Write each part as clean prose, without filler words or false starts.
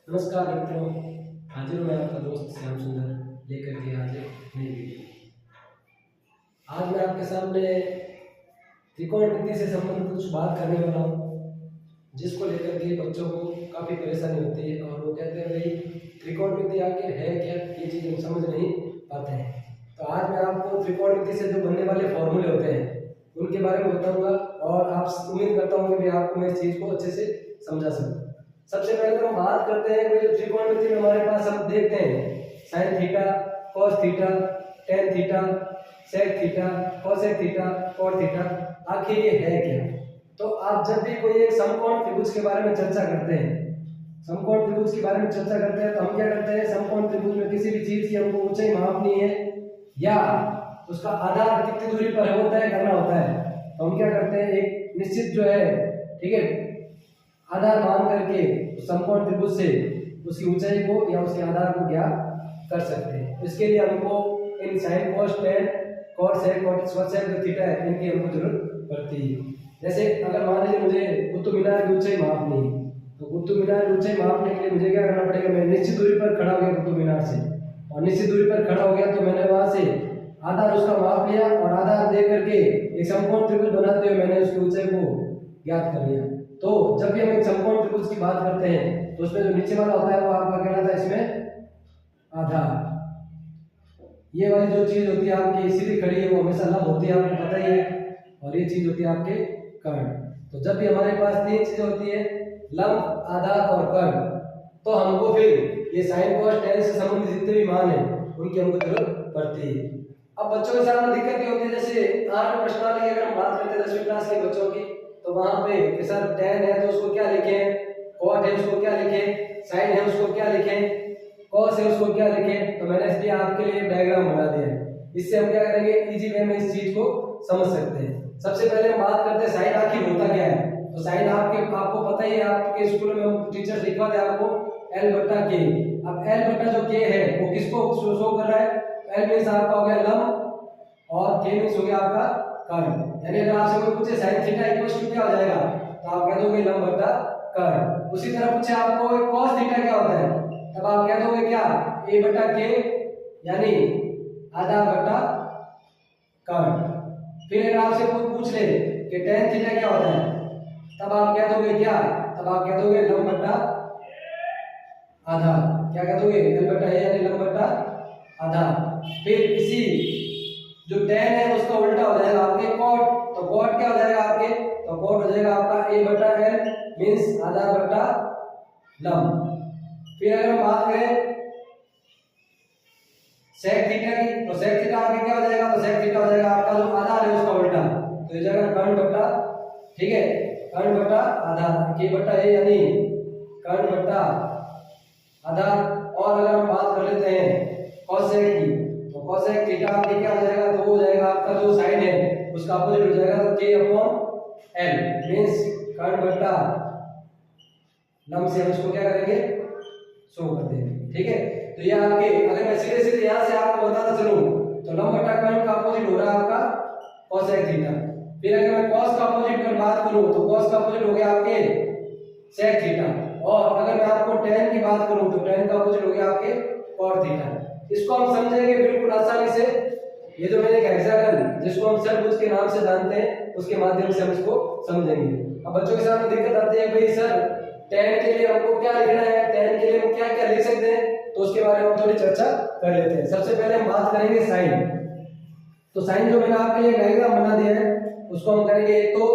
नमस्कार मित्रों, हाजिर हूँ मैं आपका दोस्त श्याम सुंदर लेकर के आज एक नई वीडियो। आज मैं आपके सामने त्रिकोणमिति से संबंधित कुछ बात करने वाला हूँ, जिसको लेकर के बच्चों को काफ़ी परेशानी होती है और वो कहते हैं भाई त्रिकोणमिति आखिर है क्या, ये चीज़ हम समझ नहीं पाते हैं। तो आज मैं आपको त्रिकोणमिति से जो बनने वाले फॉर्मूले होते हैं उनके बारे में बताऊँगा और आप उम्मीद करता हूँ कि मैं आपको मैं इस चीज़ को अच्छे से समझा सकूँ। सबसे पहले तो हम बात करते हैं कि जो त्रिकोणमिति में हमारे पास हम देखते हैं sine theta, cos theta, tan theta, sec theta, cosec theta, cot theta, आखिर ये है क्या। तो आप जब भी कोई एक समकोण त्रिभुज के बारे में चर्चा करते हैं, समकोण त्रिभुज के बारे में चर्चा करते हैं, तो हम क्या करते हैं, समकोण त्रिभुज में किसी भी चीज की हमको ऊंचाई मापनी है या उसका आधार कितनी दूरी पर है वो तय करना होता है। तो हम क्या करते हैं, एक निश्चित जो है, ठीक है, आधार मान करके समकोण त्रिभुज से उसकी ऊंचाई को या उसके आधार को ज्ञात कर सकते हैं। इसके लिए हमको इन साइन, कॉस, टेन, कॉट, सेक, कोसेक जो थीटा है इनकी हमको जरूरत पड़ती है। जैसे अगर मान लीजिए मुझे कुतुब मीनार की ऊंचाई मापनी है, तो कुतुब मीनार की ऊंचाई मापने के लिए मुझे क्या करना पड़ेगा, मैं निश्चित दूरी पर खड़ा हो गया कुतुब मीनार से, और निश्चित दूरी पर खड़ा हो गया तो मैंने वहां से आधार उसका माप लिया और आधार दे करके एक समकोण त्रिभुज बनाते हुए मैंने उसकी ऊंचाई को ज्ञात कर लिया। तो जब भी हम एक समकोण त्रिभुज की बात करते हैं तो उसमें जो नीचे वाला होता है वो आपका कहलाता है इसमें आधार। ये वाली जो चीज होती है आपकी सीधी खड़ी है वो हमेशा लंब होती है, आपको पता ही है, और ये चीज होती है आपके कर्ण। तो जब भी हमारे पास तीन चीजें होती है, लंब, आधार और कर्ण, तो हमको फिर ये साइन, कॉस, टेन से संबंधित जितने भी मान है उनकी हमको जरूरत पड़ती है। अब बच्चों के सामने दिक्कत ये होती है, जैसे 8 प्रश्नावली की अगर हम बात करते हैं 10वीं क्लास के बच्चों की, तो वहां पे सर टेन है तो उसको क्या लिखें, कॉट है उसको क्या लिखें, साइन है उसको क्या लिखें, कॉस है उसको क्या लिखें। तो मैंने इसलिए आपके लिए डायग्राम बना दिया है, इससे हम क्या करेंगे, इजी वे में इस चीज को समझ सकते हैं। सबसे पहले हम बात करते हैं साइन आखिर होता क्या है। तो साइन आपको पता ही है, आपके स्कूल में टीचर लिखवाते हैं आपको L बटा K। अब L बटा जो K है वो किसको शो कर रहा है, L मींस आपका हो गया लंब और K मींस हो गया आपका कर्ण। यानी अगर आपसे कोई पूछे साइन थीटा इक्वल्स टू क्या हो जाएगा, तो आप कह दोगे लंब बटा कर्ण। उसी तरह पूछे आपको cos थीटा क्या होता है, तब आप कह दोगे क्या, A बटा K यानी आधा बटा कर्ण। फिर अगर आपसे कोई पूछ ले कि tan थीटा क्या होता है, तब आप कह दोगे क्या, तब आप कह दोगे लंब बटा आधा। क्या कह दोगे, L बटा A यानी लंब बटा आधा। फिर इसी जो tan है उसका उल्टा हो जाएगा आपके cot, तो cot क्या हो जाएगा आपके, तो cot हो जाएगा आपका A बटा L मींस आधा बटा लंब। फिर अगर हम बात करें sec थीटा की, तो sec थीटा आपके क्या हो जाएगा, तो sec थीटा हो जाएगा आपका जो आधार है उसका उल्टा, तो ये जाएगा कर्ण बटा, ठीक है, कर्ण बटा आधा, K बटा A यानी कर्ण बटा आधा। और अगर हम बात कर लेते हैं cosec की, तो cosec थीटा आपके क्या हो जाएगा, तो वो हो जाएगा आपका जो साइन है उसका अपोजिट हो जाएगा, तो K अपॉन L मींस कर्ण बटा लंब से हम इसको क्या करेंगे, शो कर देंगे। ठीक है, तो ये आपके, अगर मैं सीधे सीधे यहाँ से आपको बताता चलूं तो लंब बटा कर्ण का अपोजिट हो रहा है आपका cosec थीटा। फिर अगर मैं cos का अपोजिट कर बात करूं तो cos का अपोजिट हो गया आपके sec थीटा, और अगर मैं आपको tan की बात करूं तो tan का अपोजिट हो गया आपके cot थीटा। इसको हम समझेंगे बिल्कुल आसानी से, ये जो मैंने एक हेक्सागन जिसको हम षट्भुज के नाम से जानते हैं उसके माध्यम से हम इसको समझेंगे। अब बच्चों के सामने दिक्कत आती है, भाई सर tan के लिए हमको क्या लिखना है, tan के लिए हम क्या क्या लिख सकते हैं, तो उसके बारे में हम थोड़ी चर्चा कर लेते हैं। सबसे पहले हम बात करेंगे साइन। तो साइन जो मैंने आपके लिए डायग्राम बना दिया है उसको हम करेंगे एक तो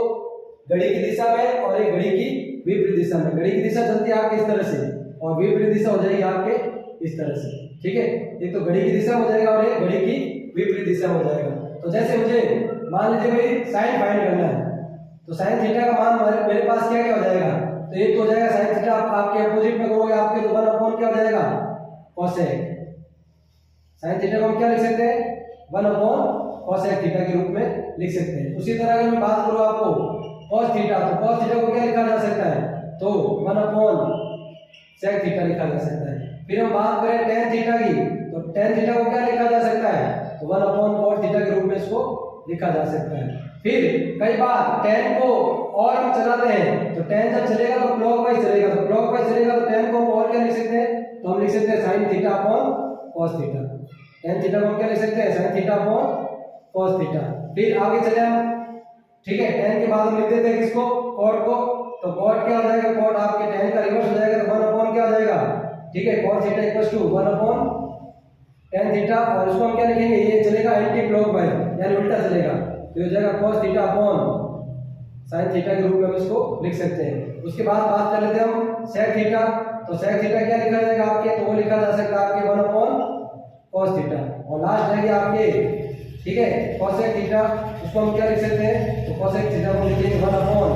घड़ी की दिशा में और एक घड़ी की विपरीत दिशा में। घड़ी की दिशा चलती है आपके इस तरह से और विपरीत दिशा हो जाएगी आपके इस तरह से। ठीक है, एक तो घड़ी की दिशा हो जाएगा और एक घड़ी की विपरीत दिशा हो जाएगा। तो जैसे मुझे मान लीजिए भाई साइन फाइंड करना है, तो साइन थीटा का मान मेरे पास क्या क्या हो जाएगा, तो एक तो हो जाएगा साइन थीटा आपके अपोजिट में करोगे आपके, तो 1 अपॉन क्या हो जाएगा, cosec। साइन थीटा को हम क्या लिख सकते हैं, 1 अपॉन cosec थीटा के रूप में लिख सकते हैं। उसी तरह अगर मैं बात करूं आपको cos थीटा, तो cos थीटा को क्या लिखा जा सकता है, तो 1 अपॉन sec थीटा लिखा जा सकता है। फिर हम बात करें tan थीटा की, तो tan थीटा को क्या लिखा जा सकता है, तो 1 अपॉन cot थीटा के रूप में इसको लिखा जा सकता है। फिर कई बार tan को और हम चलाते हैं, तो tan जब चलेगा तो क्लॉकवाइज चलेगा, तो क्लॉकवाइज चलेगा तो tan को हम और क्या लिख सकते हैं, तो हम लिख सकते हैं sin theta upon cos theta. tan theta को हम क्या लिख सकते हैं, sin theta upon cos theta. फिर आगे चले हम, ठीक है, tan के बाद हम लिख देते हैं किसको, cot को, तो cot क्या हो जाएगा, cot आपके tan का रिवर्स हो जाएगा तो 1 अपॉन क्या हो जाएगा, ठीक है, cos theta equals to 1 upon tan theta, और इसको हम क्या लिखेंगे, ये चलेगा एंटी क्लॉकवाइज यानी उल्टा चलेगा, तो ये हो जाएगा cos theta upon sin theta के रूप में हम इसको लिख सकते हैं। उसके बाद बात कर लेते हैं हम sec थीटा, तो sec थीटा क्या लिखा जाएगा आपके, तो वो लिखा जा सकता है आपके 1 अपॉन cos थीटा, और लास्ट रहेगी आपके, ठीक है, cosec थीटा, उसको हम क्या लिख सकते हैं, तो cosec थीटा को लिखेंगे 1 अपॉन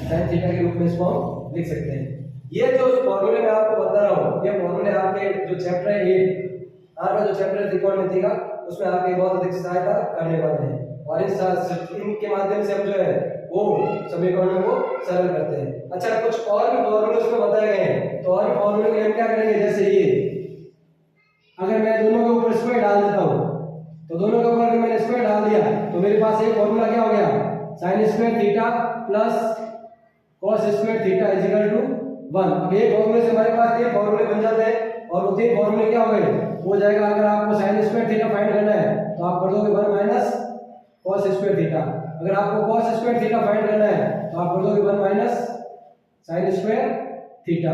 sin थीटा के रूप में इसको हम लिख सकते हैं। ये जो फॉर्मूले मैं आपको बता रहा हूँ, ये फॉर्मूले आपके जो चैप्टर है 8 आपका जो चैप्टर त्रिकोणमिति का, उसमें आपकी बहुत अधिक सहायता करने वाले हैं, और इनके माध्यम से हम जो है वो समीकरणों को सरल करते हैं। अच्छा, कुछ और भी फॉर्मूले उसमें बताए गए हैं, तो और फॉर्मूले के लिए हम क्या करेंगे, जैसे ये अगर मैं दोनों के ऊपर स्क्वायर डाल देता हूँ, तो दोनों के ऊपर अगर मैंने स्क्वायर डाल दिया तो मेरे पास एक फॉर्मूला क्या हो गया, sin square theta plus cos square theta is equal to 1। अब ये फॉर्मूले से हमारे पास 3 फॉर्मूले बन जाते हैं, और वो 3 फॉर्मूले क्या हो गए, हो जाएगा, अगर आपको sin स्क्वायर थीटा फाइंड करना है तो आप कर दोगे 1 माइनस cos स्क्वायर थीटा, अगर आपको cos स्क्वायर थीटा फाइंड करना है तो आप कर दोगे 1 माइनस sin स्क्वायर थीटा,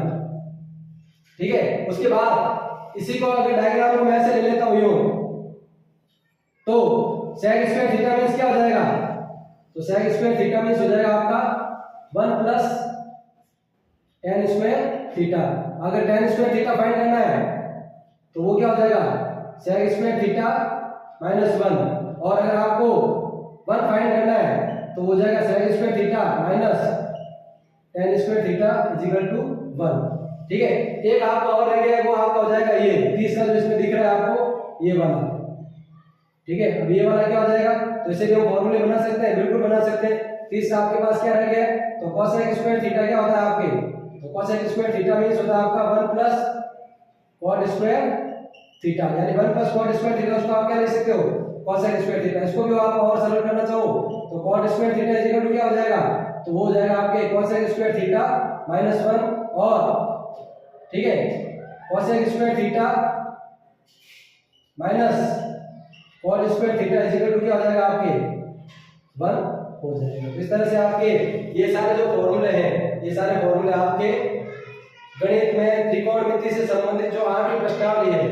ठीक है। उसके बाद इसी को अगर डायग्राम को मैं ऐसे ले लेता हूं यूं, तो sec स्क्वायर थीटा मींस क्या हो जाएगा, तो sec स्क्वायर थीटा मींस हो जाएगा आपका 1 प्लस tan स्क्वायर थीटा। अगर tan स्क्वायर थीटा फाइंड करना है तो वो क्या हो जाएगा, sec स्क्वायर थीटा माइनस 1, और अगर आपको 1 फाइंड करना है तो वो हो जाएगा sec square theta minus tan square theta is equal to 1, ठीक है। एक आपका और रह गया, वो आपका हो जाएगा ये तीसरा जो इसमें दिख रहा है आपको, ये वाला, ठीक है। अब ये वाला क्या हो जाएगा, तो इसे भी हम फॉर्मूले बना सकते हैं, बिल्कुल बना सकते हैं। तीसरा आपके पास क्या रह गया, तो cosec स्क्वायर थीटा क्या होता है आपके, तो cosec स्क्वायर थीटा मींस होता है आपका 1 प्लस cot स्क्वायर थीटा, यानी 1 प्लस cot स्क्वायर थीटा, उसको आप क्या लिख सकते हो, cosec स्क्वायर थीटा। इसको भी आप और सरल करना चाहो तो cot square theta is equal to क्या हो जाएगा, तो वो हो जाएगा आपके cosec स्क्वायर थीटा माइनस 1, और ठीक है cosec square theta minus cot square theta is equal to क्या हो जाएगा आपके 1 हो जाएगा। तो इस तरह से आपके ये सारे जो फॉर्मूले हैं, ये सारे फॉर्मूले आपके गणित में त्रिकोणमिति से संबंधित जो 8वीं प्रश्नावली है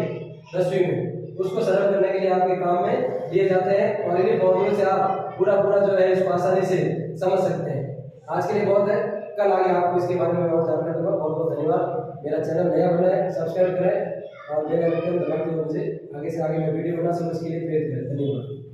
10वीं में, उसको सरल करने के लिए आपके काम में दिए जाते हैं, और इन्हीं फॉर्मूले से आप पूरा जो है इसको आसानी से समझ सकते हैं। आज के लिए बहुत है, कल आगे आपको इसके बारे में और जानकारी दूंगा। बहुत बहुत धन्यवाद। मेरा चैनल नया बना है, सब्सक्राइब करें और बेल आइकन दबाते हुए मुझे आगे से आगे मैं वीडियो बना सकूं, इसके लिए प्रेरित करें। धन्यवाद।